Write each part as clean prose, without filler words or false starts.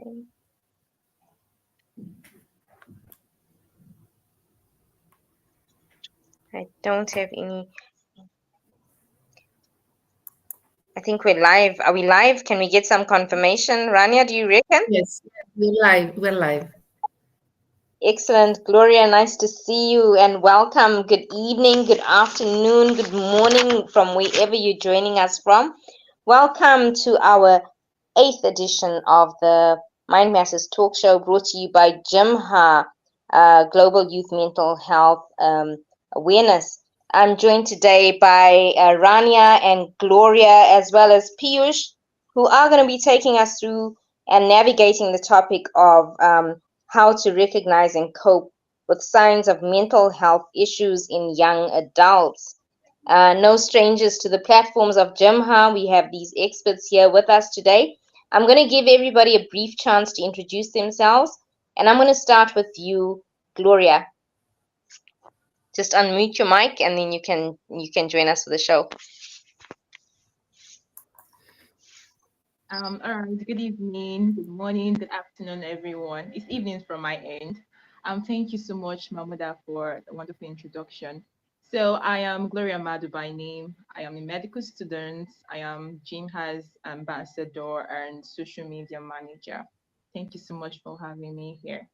Okay. I don't have any. I think we're live. Are we live? Can we get some confirmation? Rania, do you reckon? Yes, we're live. We're live. Excellent. Gloria, nice to see you and welcome. Good evening, good afternoon, good morning from wherever you're joining us from. Welcome to our 8th edition of the Mind Masses Talk Show brought to you by GYMHA, Global Youth Mental Health Awareness. I'm joined today by Rania and Gloria, as well as Piyush, who are going to be taking us through and navigating the topic of how to recognize and cope with signs of mental health issues in young adults. No strangers to the platforms of GYMHA. We have these experts here with us today. I'm going to give everybody a brief chance to introduce themselves, and I'm going to start with you, Gloria. Just unmute your mic, and then you can join us for the show. All right, good evening, good morning, good afternoon, everyone. It's evening from my end. Thank you so much, Mahmooda, for the wonderful introduction. So I am Gloria Madu by name. I am a medical student. I am GYMHA's ambassador and social media manager. Thank you so much for having me here.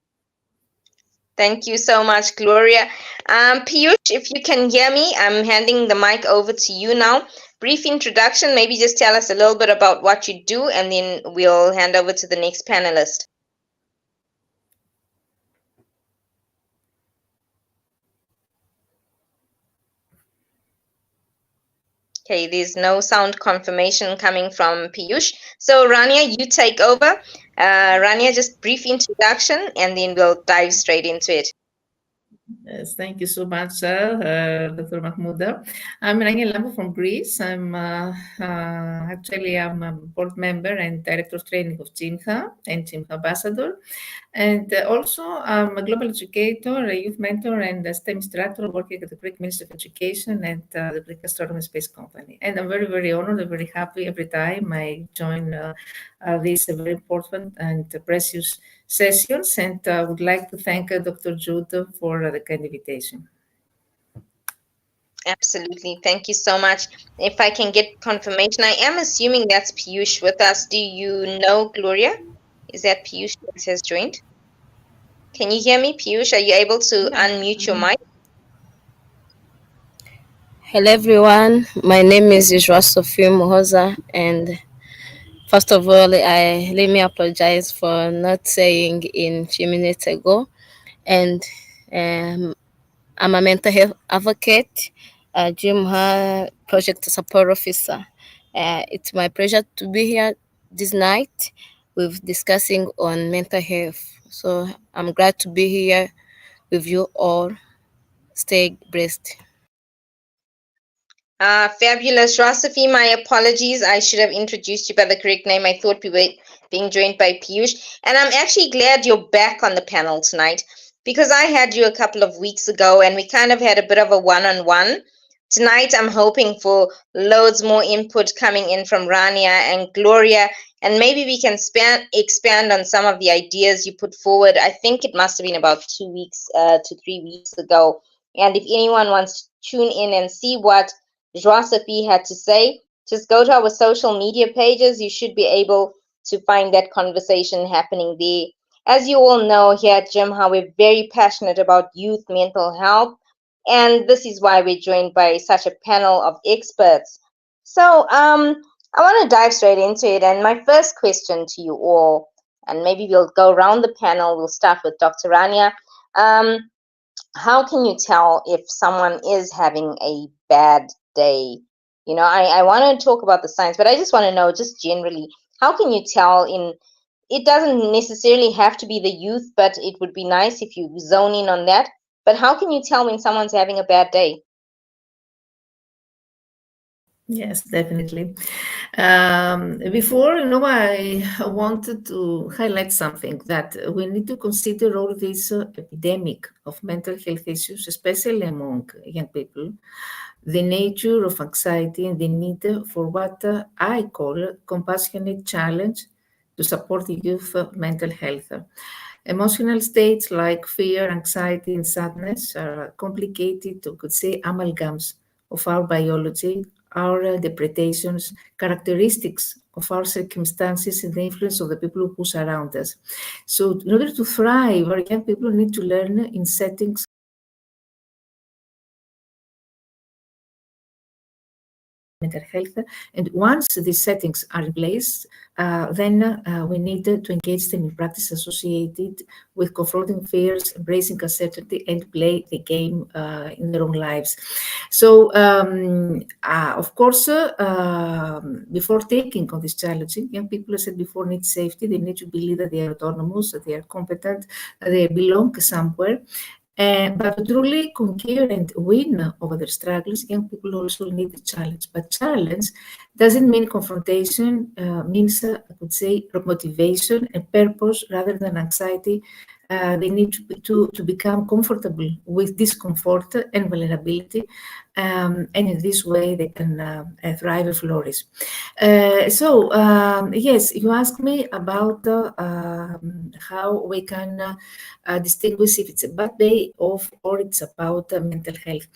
Thank you so much, Gloria. Piyush, if you can hear me, I'm handing the mic over to you now. Brief introduction, maybe just tell us a little bit about what you do, and then we'll hand over to the next panelist. Okay, there's no sound confirmation coming from Piyush. So Rania, you take over. Rania, just brief introduction, and then we'll dive straight into it. Yes, thank you so much, Dr. Mahmooda. I'm Rania Lambo from Greece. I'm a board member and director of training of GYMHA and GYMHA Ambassador. And also, I'm a global educator, a youth mentor, and a STEM instructor working at the Greek Ministry of Education and the Greek Astronomy Space Company. And I'm very, very honored and very happy every time I join these very important and precious sessions. And I would like to thank Dr. Jude for the kind invitation. Absolutely. Thank you so much. If I can get confirmation, I am assuming that's Piyush with us. Do you know Gloria? Is that Piyush that has joined? Can you hear me, Piyush? Are you able to unmute your mic? Hello everyone, my name is Ishra Sophie Mohoza, and first of all, let me apologize for not saying in a few minutes ago. And I'm a mental health advocate, a GYMHA project support officer. It's my pleasure to be here this night with discussing on mental health. So I'm glad to be here with you all. Stay blessed. Fabulous. Rasafi, my apologies. I should have introduced you by the correct name. I thought we were being joined by Piyush. And I'm actually glad you're back on the panel tonight, because I had you a couple of weeks ago and we kind of had a bit of a one-on-one. Tonight, I'm hoping for loads more input coming in from Rania and Gloria, and maybe we can expand on some of the ideas you put forward. I think it must have been about 2 weeks to 3 weeks ago. And if anyone wants to tune in and see what Joie had to say, just go to our social media pages. You should be able to find that conversation happening there. As you all know, here at GYMHA, we're very passionate about youth mental health, and this is why we're joined by such a panel of experts. So I want to dive straight into it, and my first question to you all, and maybe we'll go around the panel. We'll start with Dr. Rania. How can you tell if someone is having a bad day? You know, I want to talk about the science, but I just want to know, just generally, how can you tell it doesn't necessarily have to be the youth, but it would be nice if you zone in on that. But how can you tell when someone's having a bad day? Yes, definitely. Before, I wanted to highlight something, that we need to consider all this epidemic of mental health issues, especially among young people, the nature of anxiety and the need for what I call compassionate challenge to support the youth mental health. Emotional states like fear, anxiety, and sadness are complicated, or could say, amalgams of our biology, our interpretations, characteristics of our circumstances, and the influence of the people who surround us. So in order to thrive, our young people need to learn in settings mental health. And once these settings are in place, then we need to engage them in practice associated with confronting fears, embracing uncertainty, and play the game in their own lives. So, of course, before taking on this challenge, young people, as I said before, need safety. They need to believe that they are autonomous, that they are competent, that they belong somewhere. But to truly conquer and win over their struggles, young people also need a challenge. But challenge doesn't mean confrontation, means, I would say, motivation and purpose rather than anxiety. They need to become comfortable with discomfort and vulnerability. And in this way, they can thrive and flourish. Yes, you asked me about how we can distinguish if it's a bad day off or it's about mental health.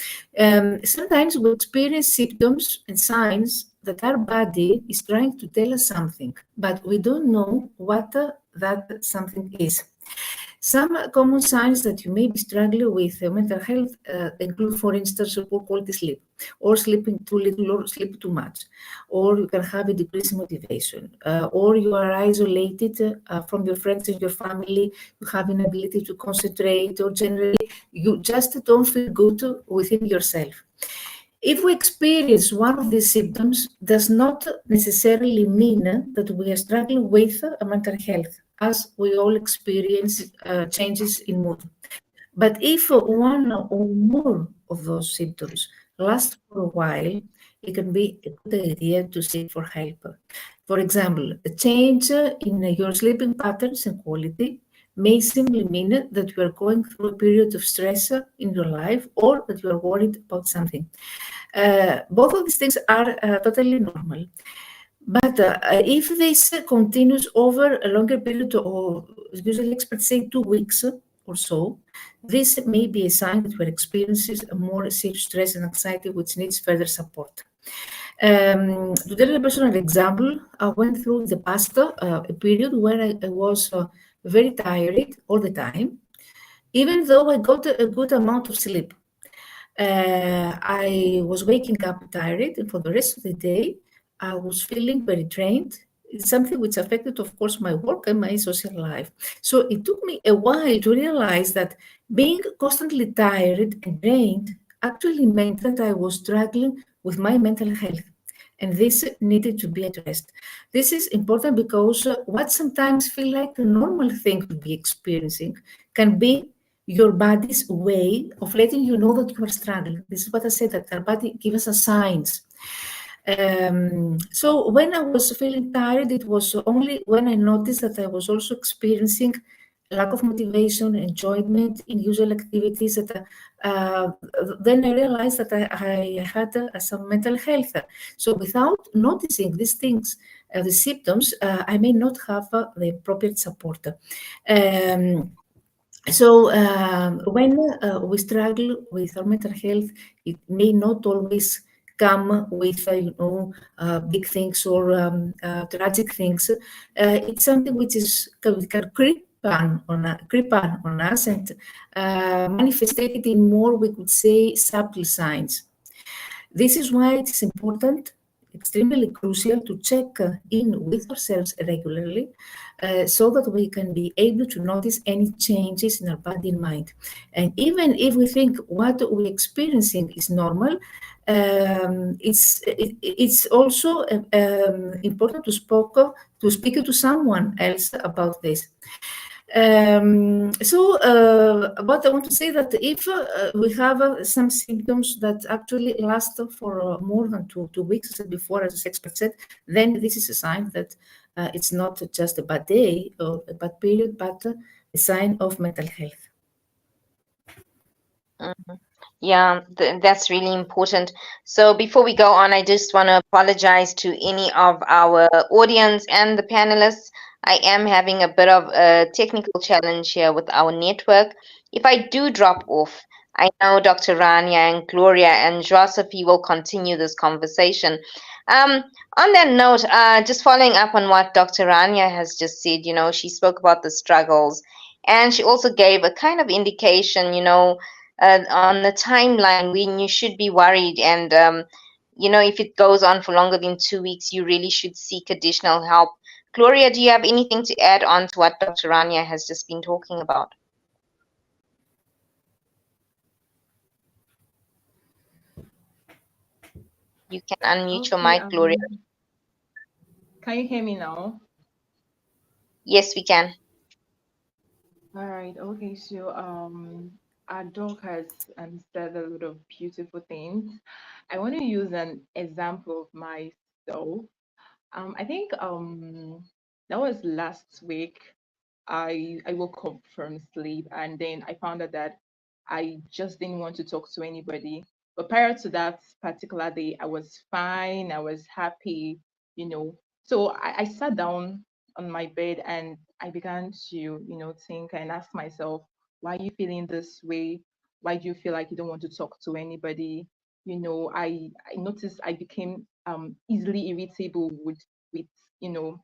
Sometimes we experience symptoms and signs that our body is trying to tell us something, but we don't know what that something is. Some common signs that you may be struggling with mental health include, for instance, poor quality sleep, or sleeping too little or sleep too much, or you can have a decreased motivation, or you are isolated from your friends and your family, you have inability to concentrate, or generally you just don't feel good within yourself. If we experience one of these symptoms, does not necessarily mean that we are struggling with mental health, as we all experience changes in mood. But if one or more of those symptoms last for a while, it can be a good idea to seek for help. For example, a change in your sleeping patterns and quality may simply mean that you are going through a period of stress in your life, or that you are worried about something. Both of these things are totally normal. But if this continues over a longer period, or usually experts say 2 weeks or so, this may be a sign that we're experiencing a more serious stress and anxiety, which needs further support. To tell you a personal example, I went through in the past a period where I was very tired all the time, even though I got a good amount of sleep. I was waking up tired, and for the rest of the day, I was feeling very drained. It's something which affected, of course, my work and my social life. So it took me a while to realize that being constantly tired and drained actually meant that I was struggling with my mental health. And this needed to be addressed. This is important because what sometimes feel like a normal thing to be experiencing can be your body's way of letting you know that you are struggling. This is what I said, that our body gives us signs. So when I was feeling tired, it was only when I noticed that I was also experiencing lack of motivation, enjoyment in usual activities, that then I realized that I had some mental health. So without noticing these things, the symptoms, I may not have the appropriate support. When we struggle with our mental health, it may not always come with big things or tragic things. It's something which can creep on us and manifested in more, we could say, subtle signs. This is why it is important, extremely crucial, to check in with ourselves regularly, so that we can be able to notice any changes in our body and mind. And even if we think what we're experiencing is normal, it's also important to speak to someone else about this. What I want to say, that if we have some symptoms that actually last for more than two weeks, as I said before, as the expert said, then this is a sign that it's not just a bad day or a bad period, but a sign of mental health. Yeah, that's really important. So before we go on, I just want to apologize to any of our audience and the panelists. I am having a bit of a technical challenge here with our network. If I do drop off, I know Dr. Rania and Gloria and Josephine will continue this conversation. Um, on that note, just following up on what Dr. Rania has just said, she spoke about the struggles and she also gave a kind of indication, on the timeline when you should be worried and, if it goes on for longer than 2 weeks, you really should seek additional help. Gloria, do you have anything to add on to what Dr. Rania has just been talking about? You can unmute your Okay, mic, Gloria. can you hear me now? Yes, we can. All right, okay, so our dog has said a lot of beautiful things. I want to use an example of myself. I think that was last week. I woke up from sleep and then I found out that I just didn't want to talk to anybody. But prior to that particular day, I was fine, I was happy. So I sat down on my bed and I began to think and ask myself, why are you feeling this way? Why do you feel like you don't want to talk to anybody? I noticed I became easily irritable with you know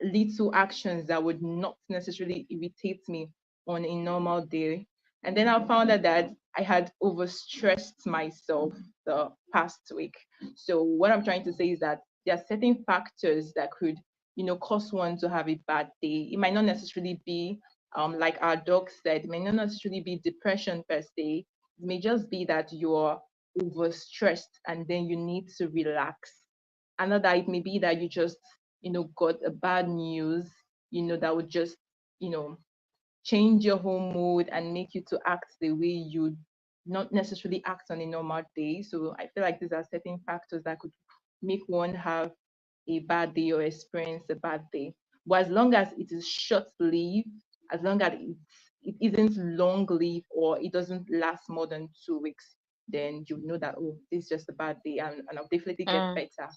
little actions that would not necessarily irritate me on a normal day. And then I found out that I had overstressed myself the past week. So what I'm trying to say is that there are certain factors that could cause one to have a bad day. It might not necessarily be like our doc said, it may not necessarily be depression per se. It may just be that you're overstressed and then you need to relax. Another, it may be that you just got a bad news that would just change your whole mood and make you to act the way you not necessarily act on a normal day. So I feel like these are certain factors that could make one have a bad day or experience a bad day. But as long as it is short lived, as long as it isn't long lived or it doesn't last more than 2 weeks, then you know that, oh, this is just a bad day and I'll definitely get Mm, better.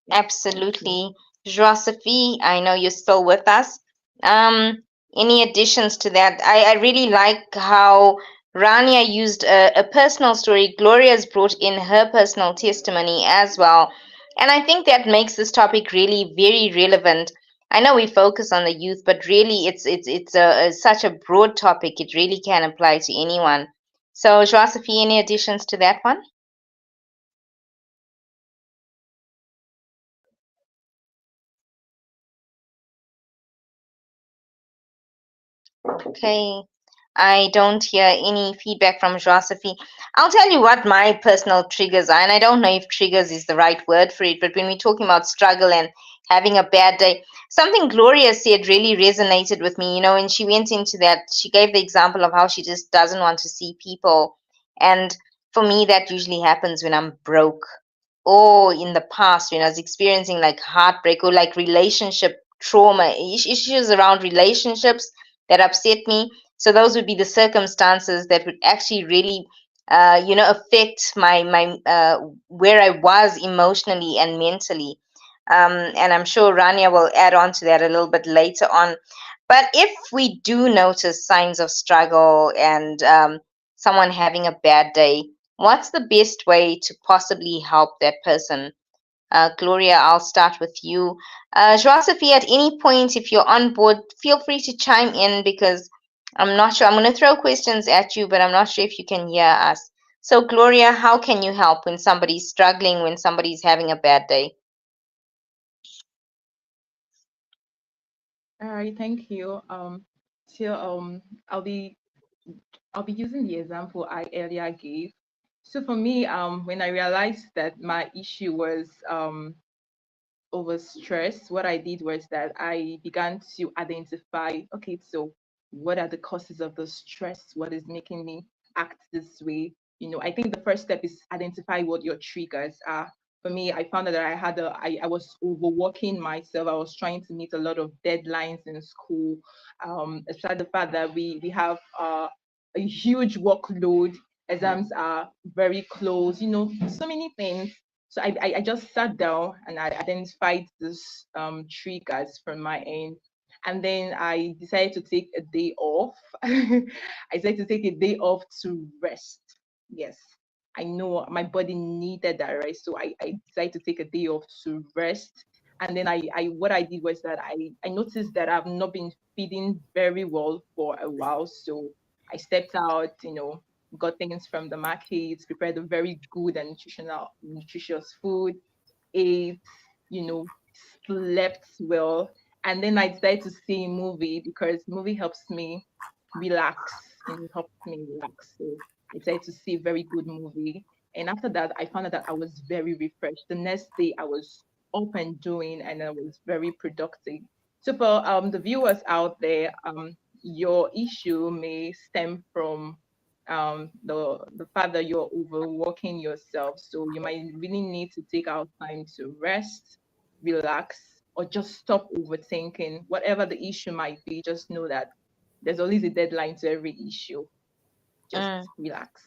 Yeah, thank you. absolutely. Josephine, I know you're still with us. Um, any additions to that? I really like how Rania used a personal story. Gloria's brought in her personal testimony as well. And I think that makes this topic really very relevant. I know we focus on the youth, but really it's such a broad topic. It really can apply to anyone. So, Josephine, any additions to that one? Okay. I don't hear any feedback from Josephine. I'll tell you what my personal triggers are, and I don't know if triggers is the right word for it, but when we're talking about struggle and having a bad day, something Gloria said really resonated with me. When she went into that, she gave the example of how she just doesn't want to see people. And for me, that usually happens when I'm broke or in the past when I was experiencing like heartbreak or like relationship trauma, issues around relationships that upset me. So those would be the circumstances that would actually really, affect my where I was emotionally and mentally. And I'm sure Rania will add on to that a little bit later on. But if we do notice signs of struggle and someone having a bad day, what's the best way to possibly help that person? Gloria, I'll start with you. Josephine, at any point, if you're on board, feel free to chime in because I'm not sure. I'm going to throw questions at you, but I'm not sure if you can hear us. So, Gloria, how can you help when somebody's struggling, when somebody's having a bad day? All right, thank you. So I'll be using the example I earlier gave. So for me, when I realized that my issue was over stress, what I did was that I began to identify, okay, so what are the causes of the stress? What is making me act this way? I think the first step is identify what your triggers are. For me, I found that I was overworking myself. I was trying to meet a lot of deadlines in school, especially the fact that we have a huge workload. Exams are very close. So many things. So I just sat down and I identified this triggers from my end. And then I decided to take a day off. I decided to take a day off to rest. Yes, I know my body needed that rest. So I decided to take a day off to rest. And then what I did was that I noticed that I've not been feeding very well for a while. So I stepped out, got things from the markets, prepared a very good and nutritious food, ate, slept well. And then I decided to see a movie because movie helps me relax, helps me relax. So I decided to see a very good movie. And after that, I found out that I was very refreshed. The next day I was up and doing and I was very productive. So for the viewers out there, your issue may stem from the fact that you're overworking yourself. So you might really need to take out time to rest, relax, or just stop overthinking. Whatever the issue might be, just know that there's always a deadline to every issue. Just relax.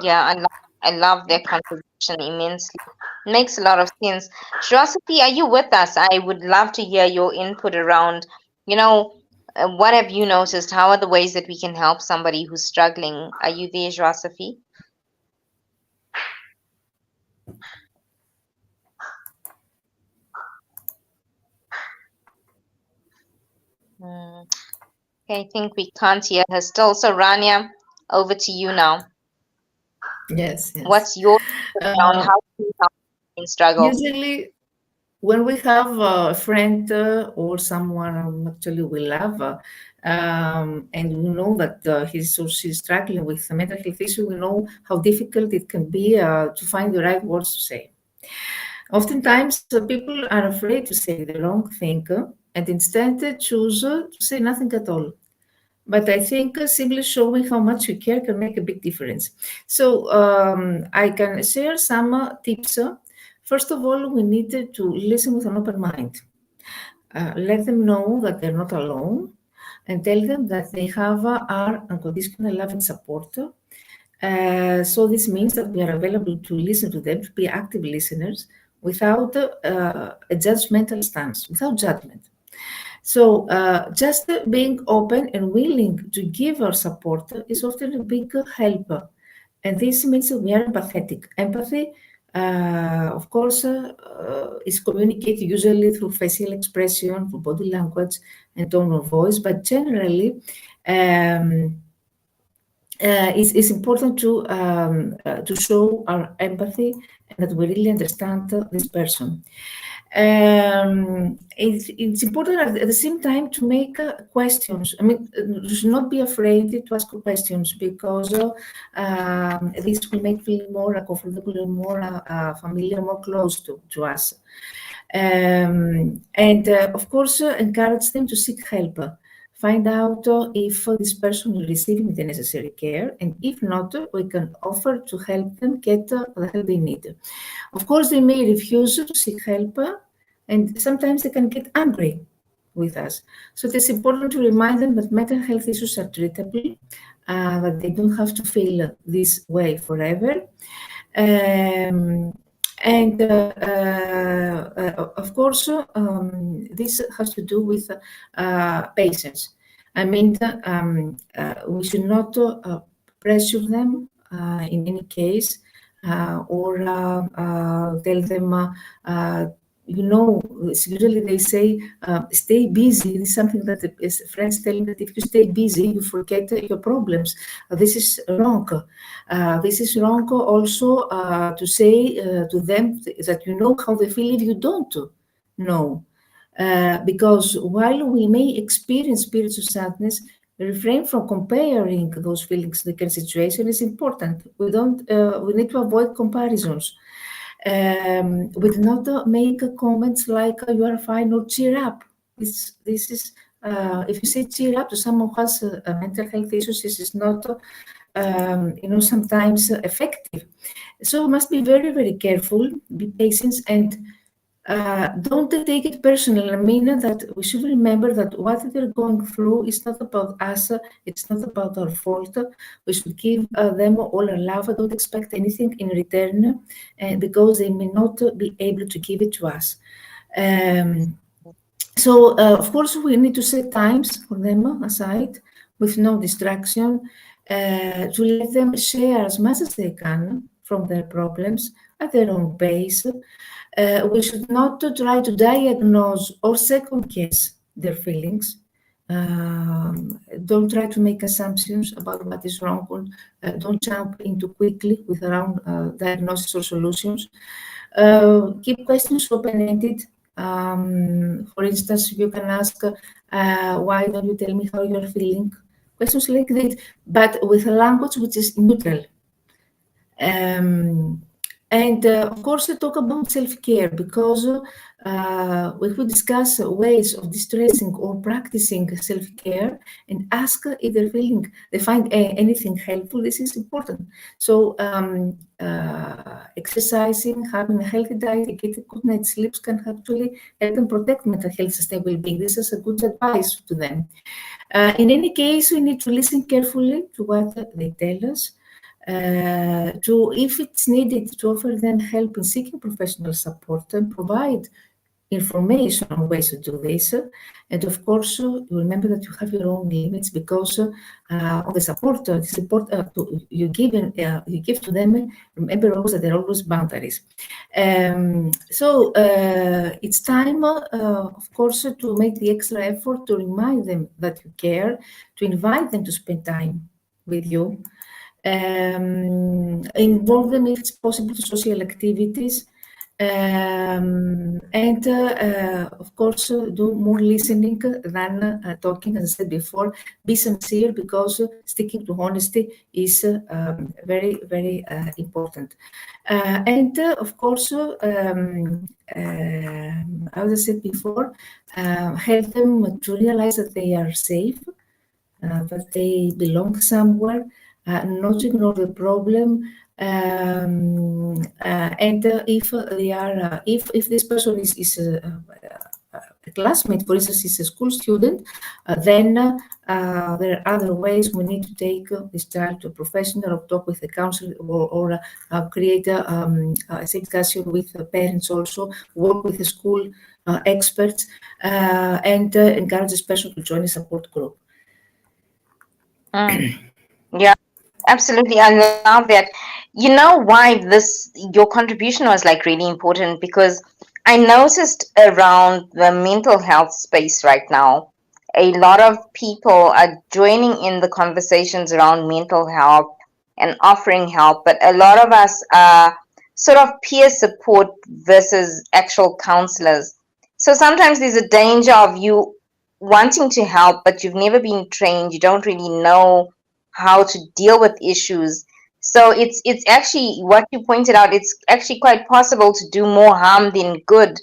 Yeah, I love their contribution immensely. Makes a lot of sense. Shirosophy, are you with us? I would love to hear your input around, what have you noticed? How are the ways that we can help somebody who's struggling? Are you there, Shirosophy? Okay, I think we can't hear her still. So Rania, over to you now. Yes. What's your around how can you help in struggle? Usually, when we have a friend or someone actually we love, and we know that he's or she's struggling with a mental health issue, we know how difficult it can be to find the right words to say. Oftentimes, people are afraid to say the wrong thing and instead choose to say nothing at all. But I think simply showing how much you care can make a big difference. So I can share some tips. First of all, we need to listen with an open mind. Let them know that they're not alone and tell them that they have our unconditional love and support. So this means that we are available to listen to them, to be active listeners without a judgmental stance, without judgment. So just being open and willing to give our support is often a big help. And this means that we are empathetic. Empathy, of course, is communicated usually through facial expression, through body language and tone of voice, but generally it's important to show our empathy and that we really understand this person. It's important at the same time to make questions. I mean, you should not be afraid to ask questions because this will make feel more comfortable and more familiar, more close to us. And of course, encourage them to seek help. Find out if this person is receiving the necessary care, and if not, we can offer to help them get the help they need. Of course, they may refuse to seek help, and sometimes they can get angry with us. So it is important to remind them that mental health issues are treatable, that they don't have to feel this way forever. And of course, this has to do with patience. I mean, we should not pressure them in any case or tell them, usually they say, stay busy. This is something that friends tell me that if you stay busy, you forget your problems. This is wrong. This is wrong also to say to them that you know how they feel if you don't know. Because while we may experience periods of sadness, refrain from comparing those feelings to the current situation is important. We need to avoid comparisons. We do not make comments like you are fine or cheer up. This is if you say cheer up to someone who has mental health issues, this is not sometimes effective. So we must be very, very careful, be patient, and Don't take it personally. I mean that we should remember that what they're going through is not about us. It's not about our fault. We should give them all our love. I don't expect anything in return because they may not be able to give it to us. So, of course, we need to set times for them aside with no distraction to let them share as much as they can from their problems at their own pace. We should not try to diagnose or second guess their feelings. Don't try to make assumptions about what is wrong. Don't jump into quickly with around diagnosis or solutions. Keep questions open-ended. For instance, you can ask, why don't you tell me how you're feeling? Questions like that, but with a language which is neutral. And of course, I talk about self-care because if we discuss ways of distressing or practicing self-care and ask if they're feeling, they find anything helpful, this is important. So exercising, having a healthy diet, getting good night's sleep can actually help them protect mental health, sustainable being. This is a good advice to them. In any case, we need to listen carefully to what they tell us. If it's needed, to offer them help in seeking professional support and provide information on ways to do this. And of course, you remember that you have your own limits because on the support, you give to them, remember always that there are always boundaries. So it's time, of course, to make the extra effort to remind them that you care, to invite them to spend time with you. Involve them if it's possible to social activities, and of course do more listening than talking. As I said before, be sincere because sticking to honesty is very, very important. And of course, as I said before, help them to realize that they are safe, that they belong somewhere, not to ignore the problem. And if they are, if this person is a classmate, for instance, is a school student, then there are other ways we need to take this child to a professional or talk with a counselor or create a discussion with the parents also, work with the school experts, and encourage this person to join a support group. Yeah, absolutely. I love that. You know why your contribution was like really important, because I noticed around the mental health space right now, a lot of people are joining in the conversations around mental health and offering help, but a lot of us are sort of peer support versus actual counselors. So sometimes there's a danger of you wanting to help, but you've never been trained. You don't really know how to deal with issues. So it's actually what you pointed out. It's actually quite possible to do more harm than good.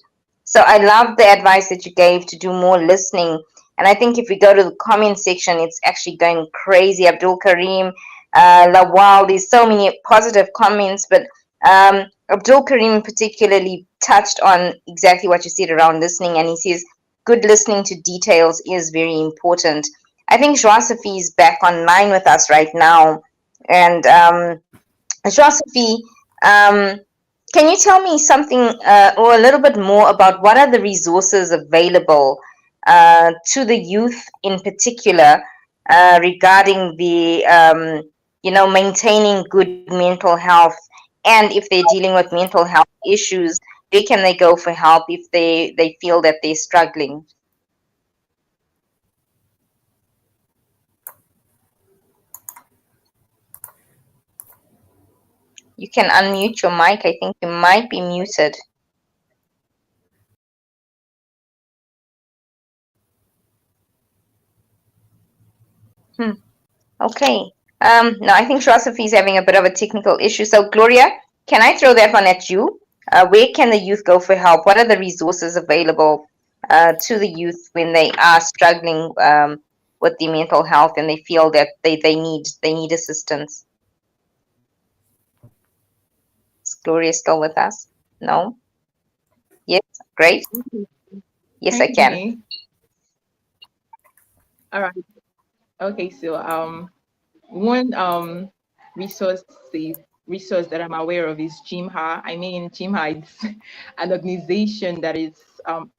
So I love the advice that you gave to do more listening. And I think if we go to the comment section, it's actually going crazy. Abdul Karim, Lawal, there's so many positive comments, but Abdul Karim particularly touched on exactly what you said around listening, and he says good listening to details is very important. I think Joie-Sophie is back online with us right now. And Joie-Sophie, can you tell me something or a little bit more about what are the resources available to the youth in particular regarding the, maintaining good mental health, and if they're dealing with mental health issues, where can they go for help if they feel that they're struggling? You can unmute your mic. I think you might be muted. Okay. No, I think Joie-Sophie is having a bit of a technical issue. So, Gloria, can I throw that one at you? Where can the youth go for help? What are the resources available to the youth when they are struggling with the mental health and they feel that they need assistance? Is Gloria still with us? No? Yes? Great. Yes, I can. Okay. All right. Okay, so one resource resource that I'm aware of is GYMHA. I mean, GYMHA is an organization that is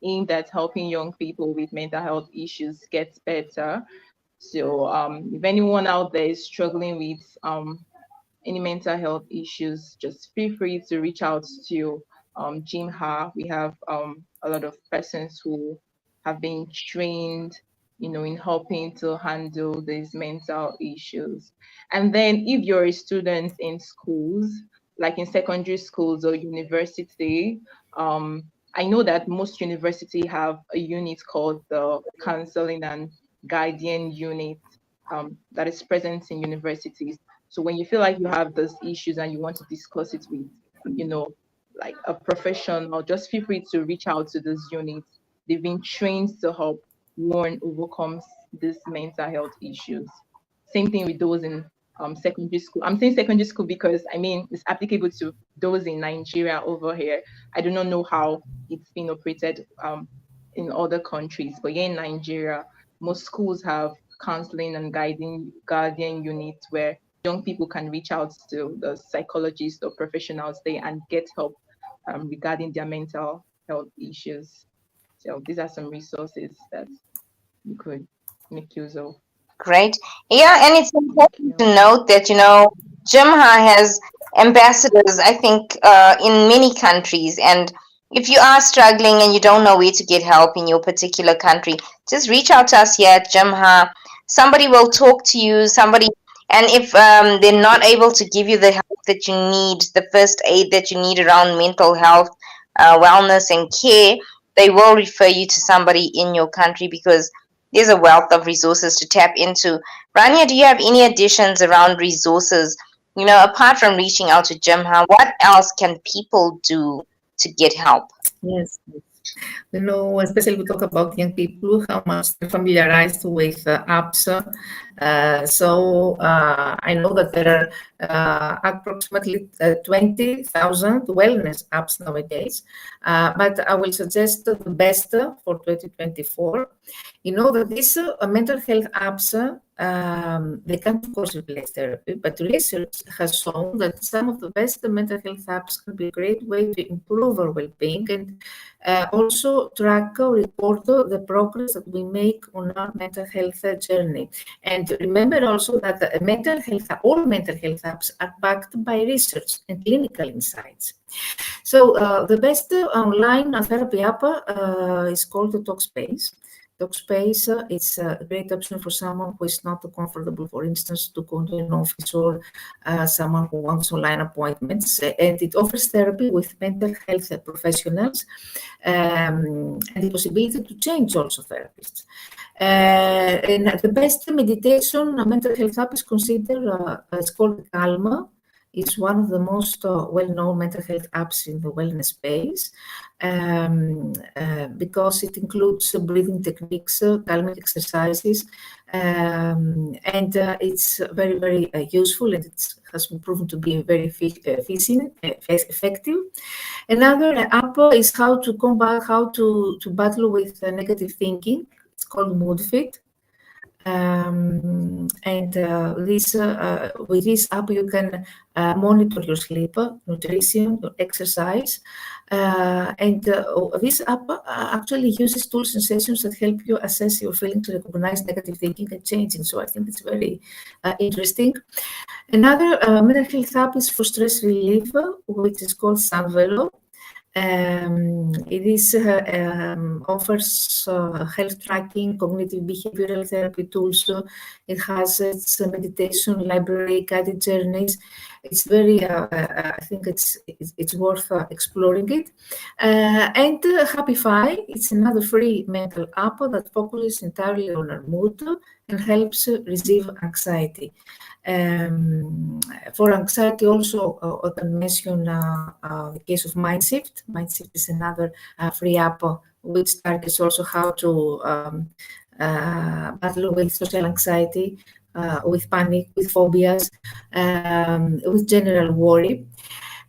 aimed at helping young people with mental health issues get better. So if anyone out there is struggling with any mental health issues, just feel free to reach out to GYMHA. We have a lot of persons who have been trained, in helping to handle these mental issues. And then if you're a student in schools, like in secondary schools or university, I know that most university have a unit called the Counseling and Guardian Unit that is present in universities. So when you feel like you have those issues and you want to discuss it with, like a professional, just feel free to reach out to those units. They've been trained to help one overcomes these mental health issues. Same thing with those in secondary school. I'm saying secondary school because I mean it's applicable to those in Nigeria over here. I do not know how it's been operated in other countries, but here in Nigeria, most schools have counseling and guardian units where young people can reach out to the psychologists or professionals there and get help regarding their mental health issues. So these are some resources that you could make use of. Great. Yeah, and it's important to note that, GYMHA has ambassadors, I think, in many countries. And if you are struggling and you don't know where to get help in your particular country, just reach out to us here at GYMHA. Somebody will talk to you, and if they're not able to give you the help that you need, the first aid that you need around mental health, wellness, and care, they will refer you to somebody in your country because there's a wealth of resources to tap into. Rania, do you have any additions around resources? Apart from reaching out to GYMHA, what else can people do to get help? Yes. Especially we talk about young people, how much they're familiarized with apps. I know that there are approximately 20,000 wellness apps nowadays, but I will suggest the best for 2024. That these mental health apps, they can of course replace therapy, but research has shown that some of the best mental health apps can be a great way to improve our well-being and also track or report the progress that we make on our mental health journey. And remember also that all mental health apps are backed by research and clinical insights. So the best online therapy app is called the Talkspace. Talkspace is a great option for someone who is not comfortable, for instance, to go to an office or someone who wants online appointments. And it offers therapy with mental health professionals and the possibility to change also therapists. And the best meditation mental health app is considered, it's called GYMHA. It's one of the most well-known mental health apps in the wellness space because it includes breathing techniques, calming exercises, and it's very, very useful, and it has been proven to be very effective. Another app is how to battle with negative thinking. It's called MoodFit. With this app, you can monitor your sleep, nutrition, your exercise. This app actually uses tools and sessions that help you assess your feelings, to recognize negative thinking and changing. So I think it's very interesting. Another mental health app is for stress relief, which is called Sunvelo. It offers health tracking, cognitive behavioral therapy tools. It has its meditation library, guided journeys. It's very, I think it's worth exploring it. And Happify, it's another free mental app that focuses entirely on our mood and helps relieve anxiety. For anxiety also, I can mention the case of MindShift. MindShift is another free app which targets also how to battle with social anxiety, with panic, with phobias, with general worry.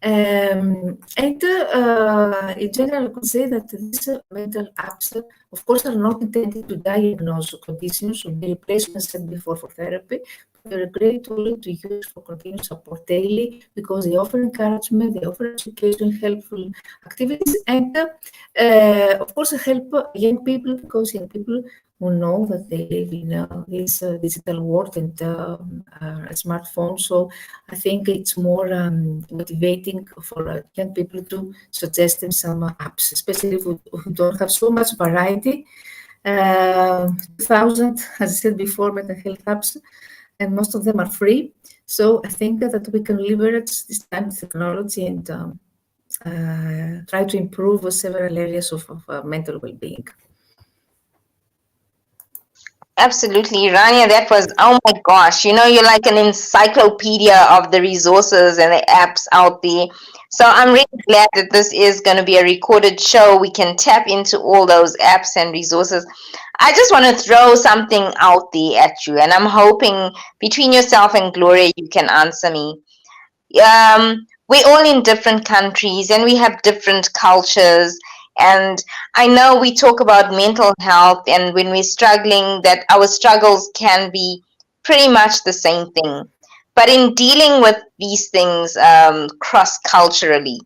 In general, I could say that these mental apps, of course, are not intended to diagnose conditions or be replaced, as I said before, for therapy. They're a great tool to use for continuous support daily because they offer encouragement, they offer education, helpful activities, and of course, help young people because young people who know that they live in this digital world and a smartphone. So I think it's more motivating for young people to suggest them some apps, especially if we don't have so much variety. 2,000, as I said before, mental health apps, and most of them are free. So I think that we can leverage this kind of technology and try to improve several areas of mental well-being. Absolutely, Rania, that was, oh my gosh, you know, you're like an encyclopedia of the resources and the apps out there. So I'm really glad that this is going to be a recorded show. We can tap into all those apps and resources. I just want to throw something out there at you, and I'm hoping between yourself and Gloria, you can answer me. We're all in different countries and we have different cultures. And I know we talk about mental health, and when we're struggling, that our struggles can be pretty much the same thing. But in dealing with these things cross culturally,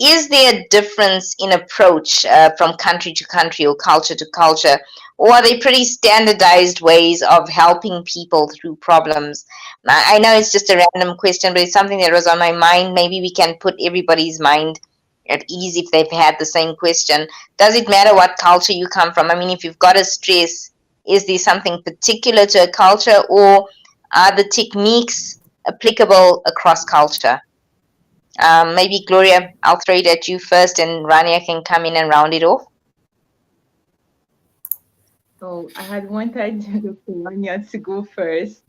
is there a difference in approach from country to country or culture to culture? Or are they pretty standardized ways of helping people through problems? I know it's just a random question, but it's something that was on my mind. Maybe we can put everybody's mind at ease if they've had the same question. Does it matter what culture you come from? I mean, if you've got a stress, is there something particular to a culture, or are the techniques applicable across culture? Maybe Gloria, I'll throw it at you first, and Rania can come in and round it off. Oh, I had wanted Dr. Rania to go first.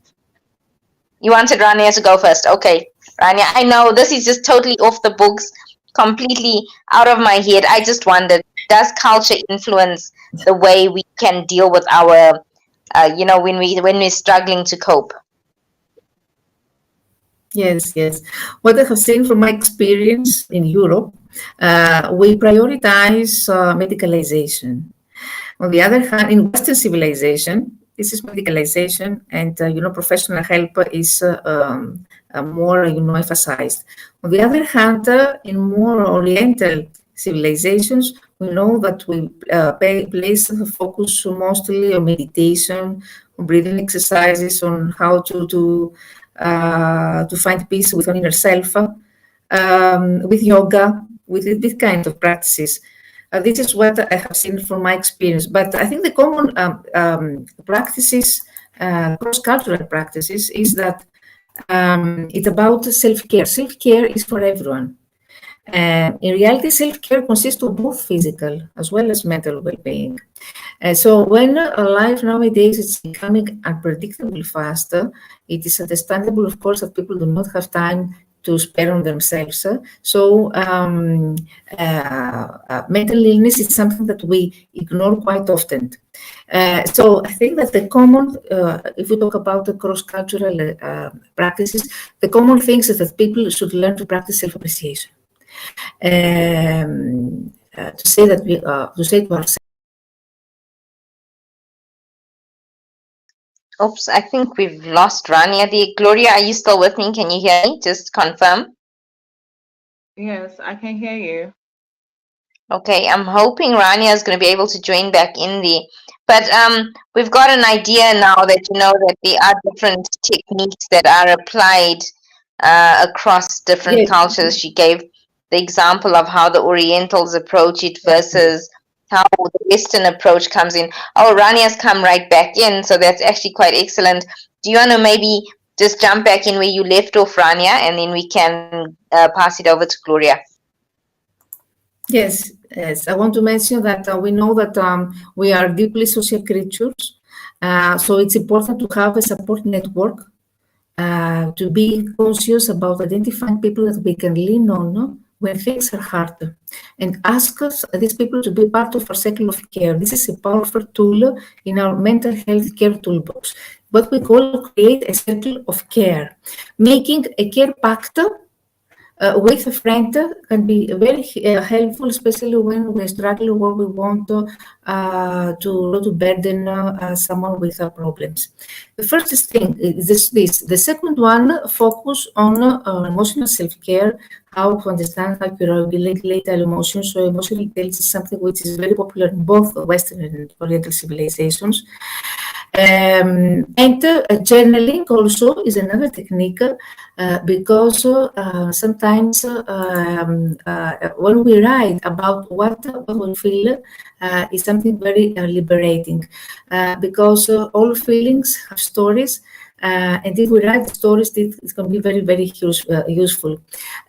You wanted Rania to go first. Okay, Rania, I know this is just totally off the books, completely out of my head. I just wondered, does culture influence the way we can deal with our, when we're struggling to cope? Yes. What I have seen from my experience in Europe, we prioritize medicalization. On the other hand, in Western civilization, this is medicalization, and professional help is more emphasized. On the other hand, in more Oriental civilizations, we know that we place the focus mostly on meditation, on breathing exercises, on how to find peace within yourself, with yoga, with this kind of practices. This is what I have seen from my experience. But I think the common practices, cross-cultural practices, is that it's about self-care. Self-care is for everyone. In reality, self-care consists of both physical as well as mental well-being. So when life nowadays is becoming unpredictable faster, it is understandable, of course, that people do not have time to spare on themselves. So mental illness is something that we ignore quite often. So I think that the common, if we talk about the cross-cultural practices, the common things is that people should learn to practice self-appreciation. To say to ourselves. Oops, I think we've lost Rania. Gloria, are you still with me? Can you hear me? Just confirm. Yes, I can hear you. Okay, I'm hoping Rania is going to be able to join back in there. But we've got an idea now that that there are different techniques that are applied across different cultures. She gave the example of how the Orientals approach it versus how the Western approach comes in. Oh, Rania's come right back in, so that's actually quite excellent. Do you want to maybe just jump back in where you left off, Rania, and then we can pass it over to Gloria? Yes. I want to mention that we know that we are deeply social creatures, so it's important to have a support network, to be conscious about identifying people that we can lean on when things are hard, and ask these people to be part of our circle of care. This is a powerful tool in our mental health care toolbox. What we call create a circle of care, making a care pact with a friend can be very helpful, especially when we struggle or we want to burden someone with problems. The first thing is this. The second one, focus on emotional self-care, how to understand how to regulate our emotions. So emotional intelligence is something which is very popular in both Western and Oriental civilizations. And journaling also is another technique because sometimes when we write about what we feel is something very liberating because all feelings have stories. And if we write stories, it can be very, very useful.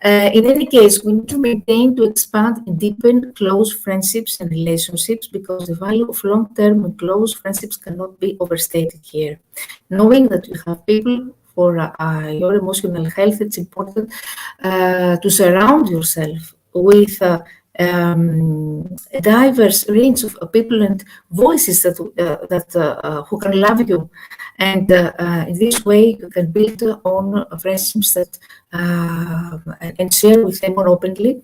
In any case, we need to maintain, to expand and deepen close friendships and relationships because the value of long-term and close friendships cannot be overstated here. Knowing that you have people for your emotional health, it's important to surround yourself with a diverse range of people and voices that who can love you, and in this way you can build on friendships that and share with them more openly.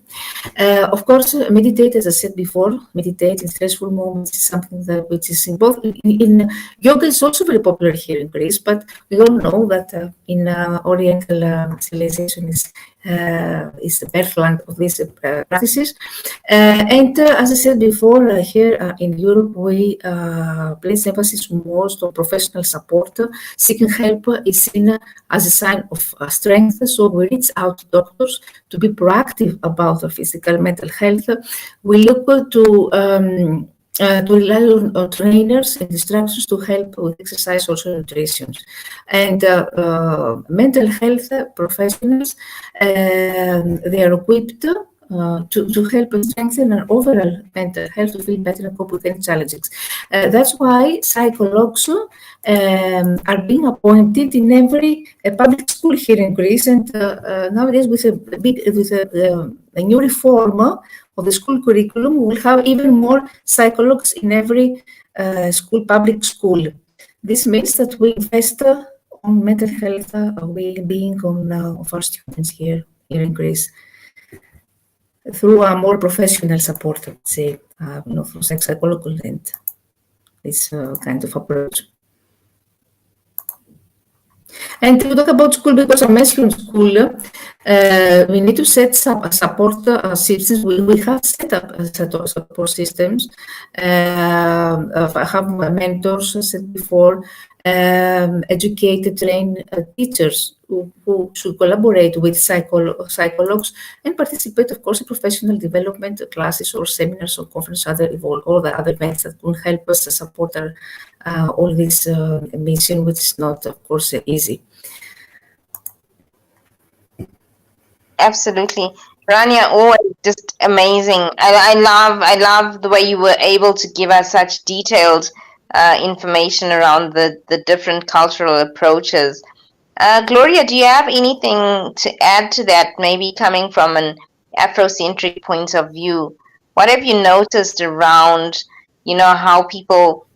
Of course, meditate, as I said before, meditate in stressful moments is something that which is in both in yoga is also very popular here in Greece, but we all know that in Oriental civilization is the birthland of these practices. And as I said before, here in Europe, we place emphasis most on professional support. Seeking help is seen as a sign of strength, so we reach out to doctors to be proactive about our physical and mental health. We look to rely on trainers and instructors to help with exercise, also nutrition. And mental health professionals, they are equipped to help and strengthen our overall mental health to feel better and cope with any challenges. That's why psychologues are being appointed in every public school here in Greece, and nowadays with a new reform of the school curriculum, we will have even more psychologues in every public school. This means that we invest on mental health well-being of our students here in Greece through a more professional support, I would say, through psychological and this kind of approach. And to talk about school, because I mentioned school, we need to set some support systems. We have set up support systems. I have mentors, as I said before, educated, trained teachers who should collaborate with psychologues and participate, of course, in professional development classes or seminars or conferences, all the other events that will help us support all this mission, which is not, of course, easy. Absolutely. Rania, always just amazing. I love the way you were able to give us such detailed information around the different cultural approaches. Gloria, do you have anything to add to that, maybe coming from an Afrocentric point of view? What have you noticed around, how people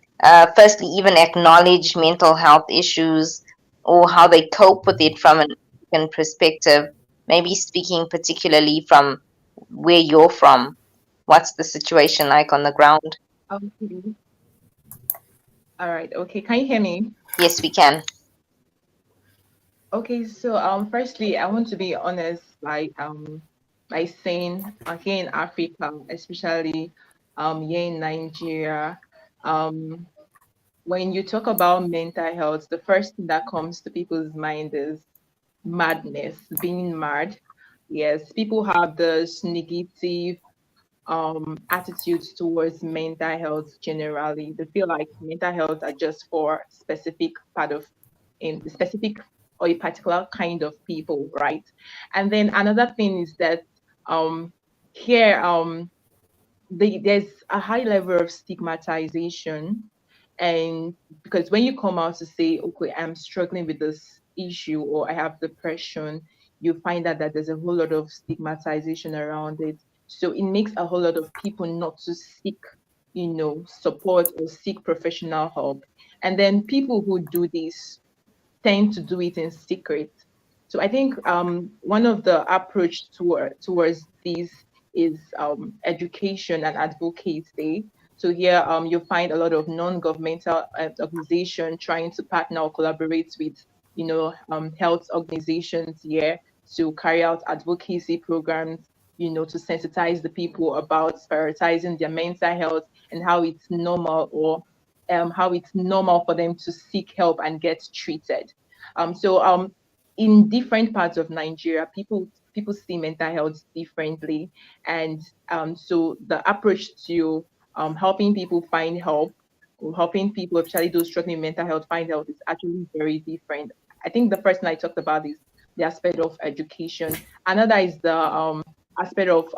firstly even acknowledge mental health issues or how they cope with it from an African perspective? Maybe speaking particularly from where you're from. What's the situation like on the ground? Okay. All right. Okay. Can you hear me? Yes, we can. Okay. So firstly, I want to be honest, by saying here in Africa, especially here in Nigeria, when you talk about mental health, the first thing that comes to people's mind is madness, being mad. Yes, people have this negative attitudes towards mental health generally. They feel like mental health are just for specific part of in specific or a particular kind of people, right? And then another thing is that here there's a high level of stigmatization, and because when you come out to say, okay, I'm struggling with this issue or I have depression, you find out that there's a whole lot of stigmatization around it. So it makes a whole lot of people not to seek, support or seek professional help. And then people who do this tend to do it in secret. So I think one of the approach towards this is education and advocacy. So here you find a lot of non-governmental organizations trying to partner or collaborate with, health organizations here to carry out advocacy programs, to sensitize the people about prioritizing their mental health and how it's normal, or how it's normal for them to seek help and get treated. So in different parts of Nigeria, people see mental health differently, and so the approach to helping people find help, or helping people, especially those struggling with mental health, find help, is actually very different. I think the first thing I talked about is the aspect of education. Another is the aspect of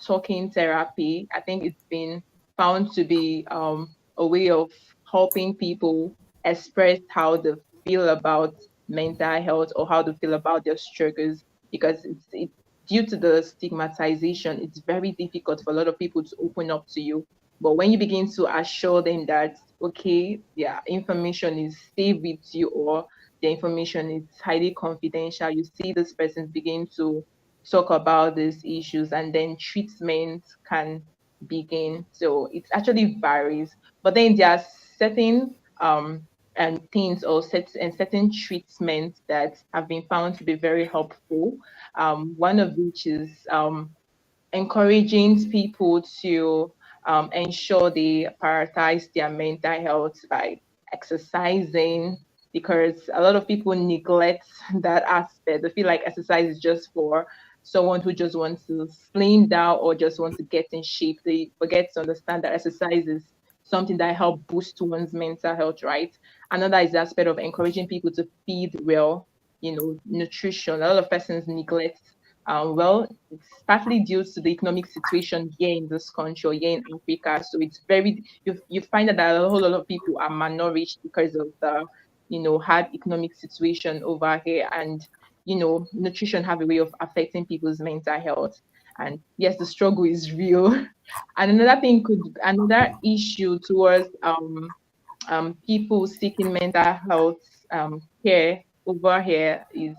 talking therapy. I think it's been found to be a way of helping people express how they feel about mental health, or how they feel about their struggles, because it's due to the stigmatization. It's very difficult for a lot of people to open up to you. But when you begin to assure them that, okay, yeah, information is safe with you, or the information is highly confidential, you see this person begin to talk about these issues, and then treatment can begin. So it actually varies. But then there are certain and things, or certain treatments that have been found to be very helpful. One of which is encouraging people to ensure they prioritize their mental health by exercising, because a lot of people neglect that aspect. They feel like exercise is just for someone who just wants to slim down or just wants to get in shape. They forget to understand that exercise is something that helps boost one's mental health, right? Another is the aspect of encouraging people to feed well, nutrition. A lot of persons neglect, well, it's partly due to the economic situation here in this country, or here in Africa. So it's very, you find that a whole lot of people are malnourished because of the, hard economic situation over here. And, nutrition have a way of affecting people's mental health. And yes, the struggle is real. And another issue towards people seeking mental health care over here is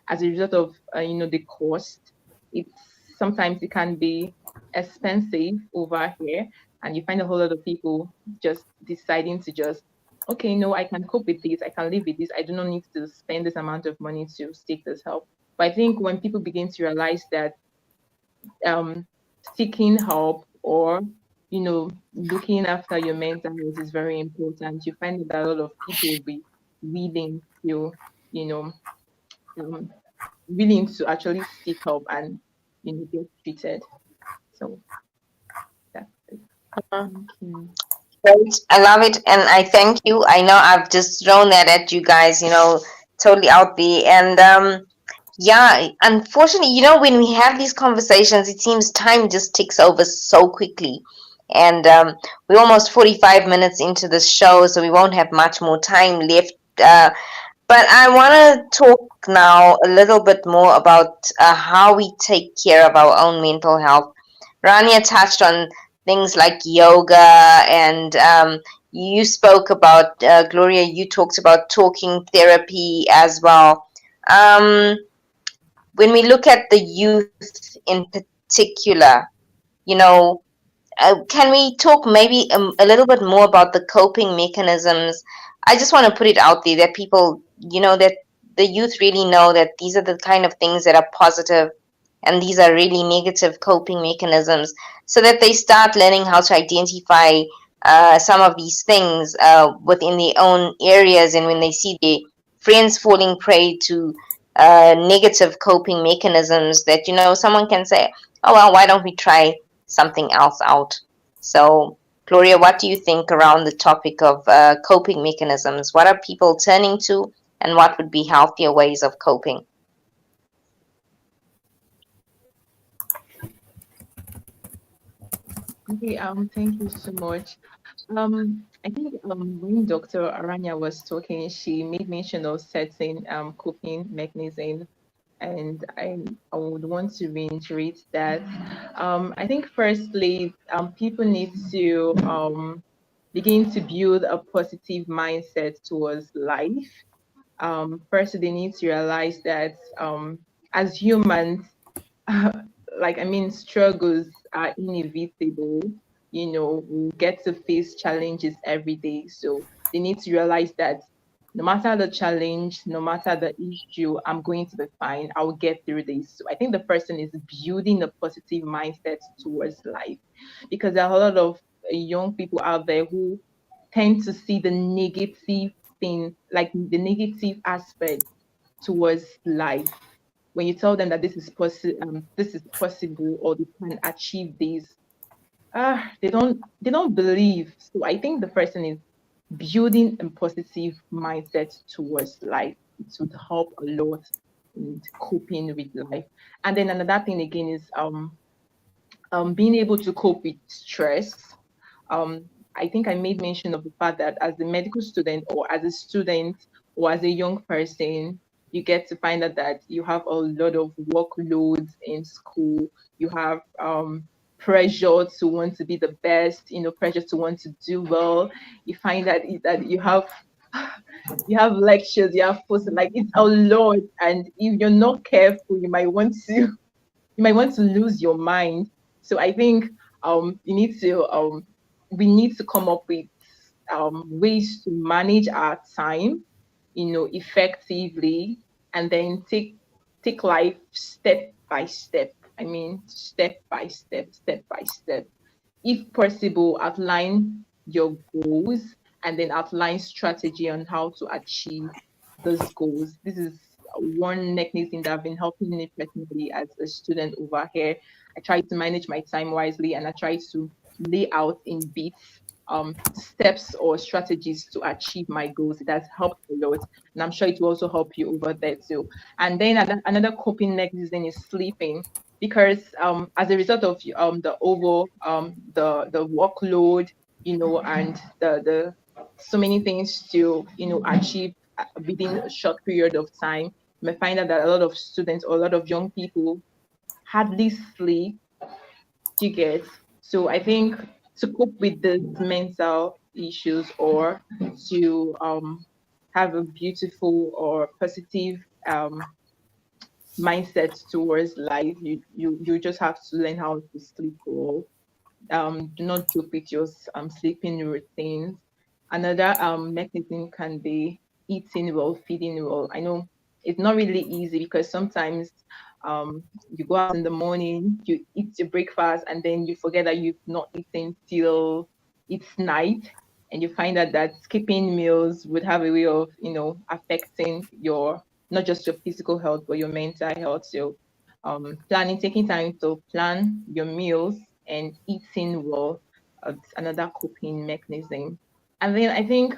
as a result of the cost. It's sometimes it can be expensive over here, and you find a whole lot of people just deciding to just, okay, no, I can cope with this, I can live with this, I do not need to spend this amount of money to seek this help. But I think when people begin to realize that seeking help, or looking after your mental health is very important, you find that a lot of people will be willing to, you know um, willing to actually seek help and get treated. So that's it. Thank you. Great. I love it, and I thank you. I know I've just thrown that at you guys, totally out there. And yeah, unfortunately, when we have these conversations, it seems time just ticks over so quickly. And we're almost 45 minutes into this show, so we won't have much more time left. But I want to talk now a little bit more about how we take care of our own mental health. Rania touched on things like yoga, and you spoke about, Gloria, you talked about talking therapy as well. When we look at the youth in particular, you know, can we talk maybe a little bit more about the coping mechanisms? I just want to put it out there that people, that the youth really know that these are the kind of things that are positive, and these are really negative coping mechanisms, so that they start learning how to identify some of these things within their own areas, and when they see their friends falling prey to negative coping mechanisms, that someone can say, oh well, why don't we try something else out? So Gloria, what do you think around the topic of coping mechanisms? What are people turning to, and what would be healthier ways of coping? Okay, thank you so much. I think when Dr. Aranya was talking, she made mention of certain coping mechanisms, and I would want to reiterate that. I think firstly, people need to begin to build a positive mindset towards life. First, they need to realize that as humans, struggles are inevitable. We get to face challenges every day. So they need to realize that no matter the challenge, no matter the issue, I'm going to be fine. I will get through this. So I think the person is building a positive mindset towards life, because there are a lot of young people out there who tend to see the negative thing, like the negative aspect towards life. When you tell them that this is possible, or they can achieve this, they don't believe. So I think the person is building a positive mindset towards life. It would help a lot in coping with life. And then another thing again is being able to cope with stress. I think I made mention of the fact that as a medical student, or as a student, or as a young person, you get to find out that you have a lot of workloads in school. You have pressure to want to be the best, pressure to want to do well. You find that you have lectures, you have posts, like it's a lot. And if you're not careful, you might want to lose your mind. So I think we need to come up with ways to manage our time, effectively, and then take life step by step. Step by step, step by step. If possible, outline your goals, and then outline strategy on how to achieve those goals. This is one mechanism that have been helping me personally as a student over here. I try to manage my time wisely, and I try to lay out in bits steps or strategies to achieve my goals. It has helped a lot, and I'm sure it will also help you over there too. And then another coping mechanism is sleeping, because as a result of the the workload, and the so many things to achieve within a short period of time, you may find out that a lot of students or a lot of young people hardly sleep. You get. So I think to cope with the mental issues, or to have a beautiful or positive mindset towards life, you just have to learn how to sleep well. Do not joke with your sleeping routines. Another mechanism can be eating well, feeding well. I know it's not really easy, because sometimes you go out in the morning, you eat your breakfast, and then you forget that you've not eaten till it's night, and you find out that skipping meals would have a way of affecting your, not just your physical health, but your mental health. So taking time to plan your meals and eating well, it's another coping mechanism. And then I think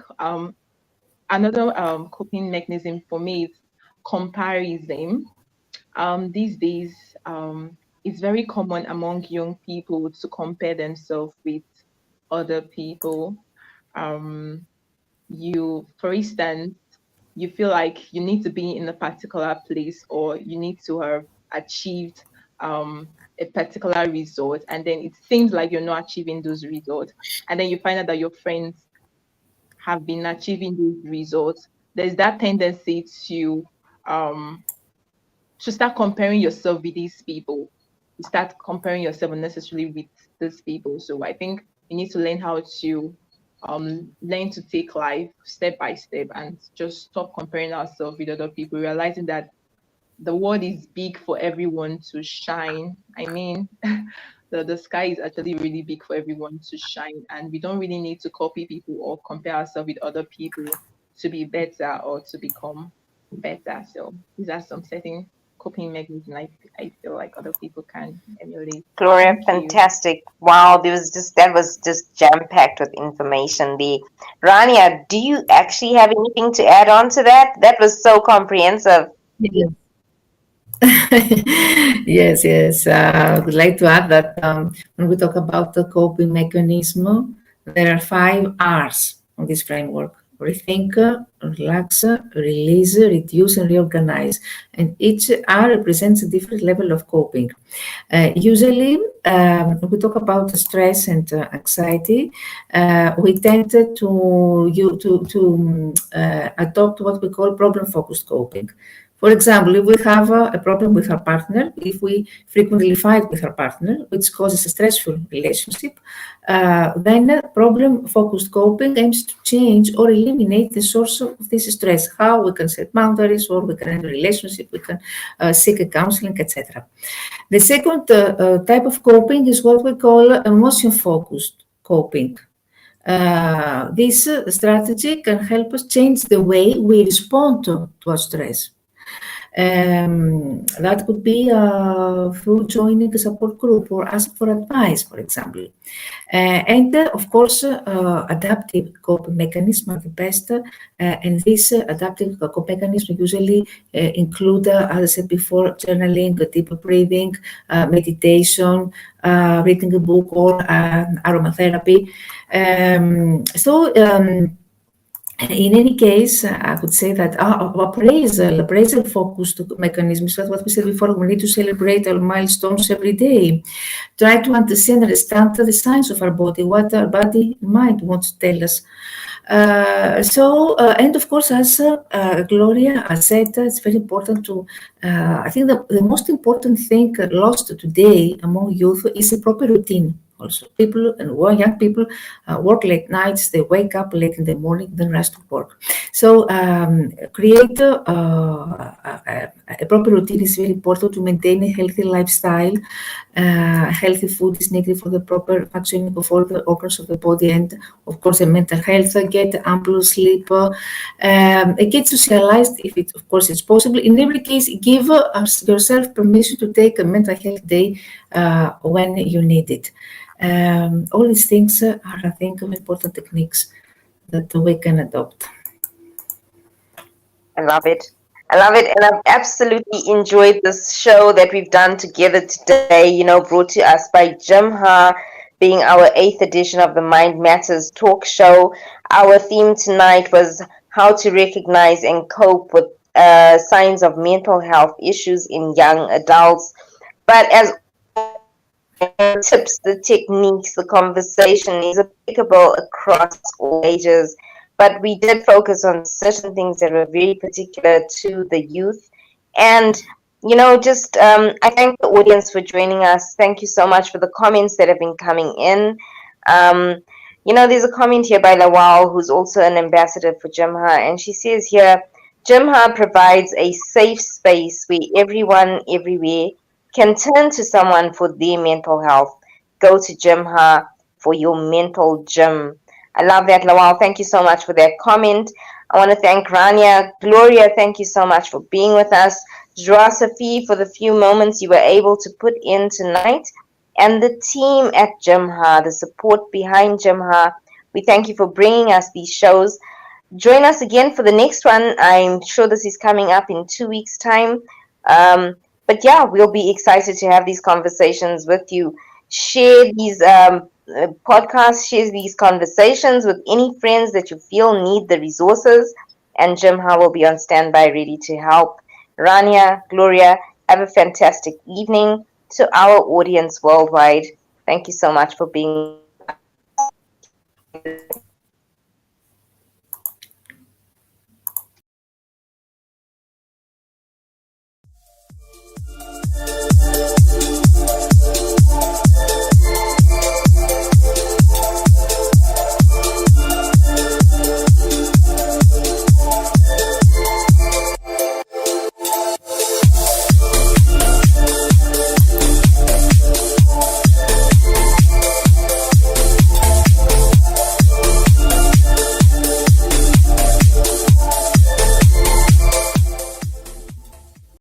another coping mechanism for me is comparison. These days, it's very common among young people to compare themselves with other people. For instance, you feel like you need to be in a particular place, or you need to have achieved a particular result, and then it seems like you're not achieving those results, and then you find out that your friends have been achieving those results. There's that tendency to start comparing yourself with these people. You start comparing yourself unnecessarily with these people. So I think you need to learn how to learn to take life step by step, and just stop comparing ourselves with other people, realizing that the world is big for everyone to shine. The sky is actually really big for everyone to shine, and we don't really need to copy people or compare ourselves with other people to be better or to become better. So these are some certain coping mechanisms I feel like other people can emulate. Gloria, Thank you. fantastic. Wow, that was just jam-packed with information. Rania, do you actually have anything to add on to that? That was so comprehensive. Yes. Yes. I would like to add that when we talk about the coping mechanism, there are 5 R's on this framework. rethink, relax, release, reduce, and reorganize. And each R represents a different level of coping. Usually, we talk about stress and anxiety. We tend to adopt what we call problem-focused coping. For example, if we have a problem with our partner, if we frequently fight with our partner, which causes a stressful relationship, then problem-focused coping aims to change or eliminate the source of this stress, how we can set boundaries, or we can end a relationship, we can seek a counseling, etc. The second type of coping is what we call emotion-focused coping. This strategy can help us change the way we respond to our stress. That could be through joining a support group or ask for advice, for example. And of course, adaptive coping mechanisms are the best. And these adaptive coping mechanisms usually include, as I said before, journaling, deep breathing, meditation, reading a book, or aromatherapy. In any case, I would say that appraisal-focused mechanisms, that's what we said before, we need to celebrate our milestones every day. Try to understand and understand the signs of our body, what our body and mind wants to tell us. And of course, as Gloria said, it's very important to, I think the most important thing lost today among youth is a proper routine. Also, people and young people work late nights, they wake up late in the morning, then rush to work. So create a proper routine is very important to maintain a healthy lifestyle. Healthy food is needed for the proper functioning of all the organs of the body, and of course, the mental health. Get ample sleep. Get socialized if it, of course, it's possible. In every case, give yourself permission to take a mental health day when you need it. All these things are, I think, important techniques that we can adopt. I love it. I love it. And I've absolutely enjoyed this show that we've done together today, brought to us by GYMHA, being our 8th edition of the Mind Matters talk show. Our theme tonight was how to recognize and cope with signs of mental health issues in young adults. But as tips, the techniques, the conversation is applicable across all ages. But we did focus on certain things that were very particular to the youth. And, I thank the audience for joining us. Thank you so much for the comments that have been coming in. There's a comment here by Lawal, who's also an ambassador for GYMHA, and she says here, GYMHA provides a safe space where everyone, everywhere, can turn to someone for their mental health. Go to GYMHA for your mental gym. I love that, Lawal. Thank you so much for that comment. I want to thank Rania. Gloria, thank you so much for being with us. Joa Safi, for the few moments you were able to put in tonight. And the team at GYMHA, the support behind GYMHA, we thank you for bringing us these shows. Join us again for the next one. I'm sure this is coming up in 2 weeks' time. But yeah, we'll be excited to have these conversations with you. Share these podcasts, share these conversations with any friends that you feel need the resources, and GYMHA will be on standby ready to help. Rania, Gloria, have a fantastic evening. To our audience worldwide, thank you so much for being